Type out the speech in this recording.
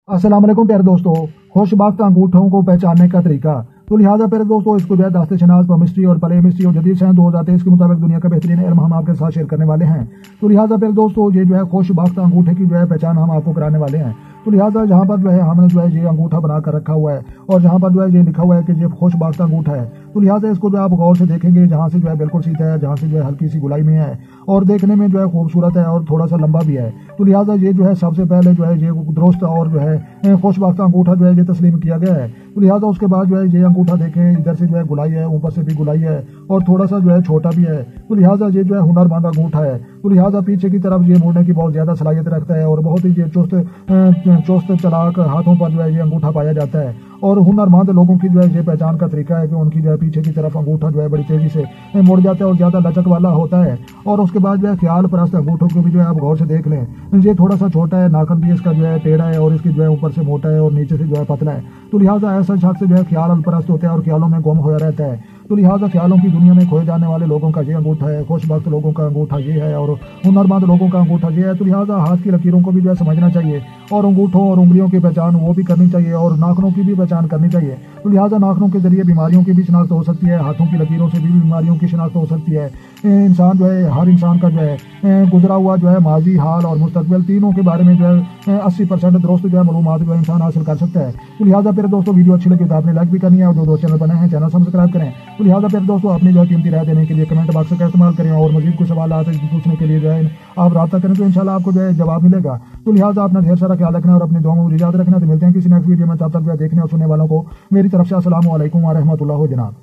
अस्सलाम वालेकुम प्यारे दोस्तों, खुशबख्त अंगूठों को पहचानने का तरीका। तो लिहाजा प्यारे दोस्तों, इसको जो है दास्ते शनाज पमिस्ट्री और पलेमिस्ट्री और जदीद साइंस 2023 के मुताबिक दुनिया का बेहतरीन इल्म हम आपके साथ शेयर करने वाले हैं। तो लिहाजा प्यारे दोस्तों, ये जो है खुशबख्त अंगूठे की जो है पहचान हम आपको कराने वाले हैं। तो लिहाजा जहाँ पर जो है हमने जो है ये अंगूठा बना कर रखा हुआ है और जहाँ पर जो है ये लिखा हुआ है कि ये खुशबख्त अंगूठा है, तो लिहाजा इसको जो आप गौर से देखेंगे, जहाँ से जो है बिल्कुल सीधा है, जहाँ से जो है हल्की सी गुलाई में है और देखने में जो है खूबसूरत है और थोड़ा सा लंबा भी है। तो लिहाजा ये जो है सबसे पहले जो है ये दुरुस्त और जो है खुशबख्त अंगूठा जो है ये तस्लीम किया गया है। तो लिहाजा उसके बाद जो है ये अंगूठा देखें, इधर से जो है गुलाई है, ऊपर से भी गुलाई है और थोड़ा सा जो है छोटा भी है। तो लिहाजा ये जो है हुनरमंद अंगूठा है। तो लिहाजा पीछे की तरफ ये मोड़ने की बहुत ज्यादा सलाहियत रखता है और बहुत ही ये चुस्त चलाक हाथों पर जो है ये अंगूठा पाया जाता है। और हुनरमंद लोगों की जो है ये पहचान का तरीका है कि उनकी जो है पीछे की तरफ अंगूठा जो है बड़ी तेजी से मुड़ जाता है और ज्यादा लचक वाला होता है। और उसके बाद जो है ख्याल परस्त अंगूठों को भी जो है आप गौर से देख लें, ये थोड़ा सा छोटा है, नाखन भी इसका जो है टेढ़ा है और इसकी जो है ऊपर से मोटा है और नीचे से जो है पतला है। तो लिहाजा ऐसा शख्स जो है ख्याल परस्त होता है और ख्यालों में गुम होया रहता है। तो लिहाजा ख्यालों की दुनिया में खोए जाने वाले लोगों का ये अंगूठा है, खुशबख्त लोगों का अंगूठा ये है और हुनरमंद लोगों का अंगूठा ये है। तो लिहाजा हाथ की लकीरों को भी जो है समझना चाहिए और अंगूठों और उंगलियों की पहचान वो भी करनी चाहिए और नाखनों की भी पहचान करनी चाहिए। तो लिहाजा नाखनों के जरिए बीमारियों की भी शिनाख्त हो सकती है, हाथों की लकीरों से भी बीमारियों की शिनाख्त हो सकती है। इंसान जो है, हर इंसान का जो है गुजरा हुआ जो है माजी, हाल और मुस्तकबिल तीनों के बारे में जो है 80% दुरुस्त जो है मालूमात जो है इंसान हासिल कर सकता है। तो लिहाजा फिर दोस्तों, वीडियो अच्छी लगी तो आपने लाइक भी करनी है और जो चैनल बने हैं चैनल सब्सक्राइब करें। तो लिहाजा फिर दोस्तों, अपनी जो है कीमती राय देने के लिए कमेंट बॉक्स का इस्तेमाल करें और मजीद कोई सवाल पूछने के लिए जो है आप राब्ता करें तो इंशाल्लाह आपको जो है जवाब मिलेगा। तो लिहाजा अपना ढेर सारा ख्याल रखना और अपनी दुआओं में मुझे याद रखना। तो मिलते हैं किसी नेक्स्ट वीडियो में, तब तक जो है देखने और सुनने वालों को मेरी तरफ से अस्सलाम वालेकुम व रहमतुल्लाह जनाब।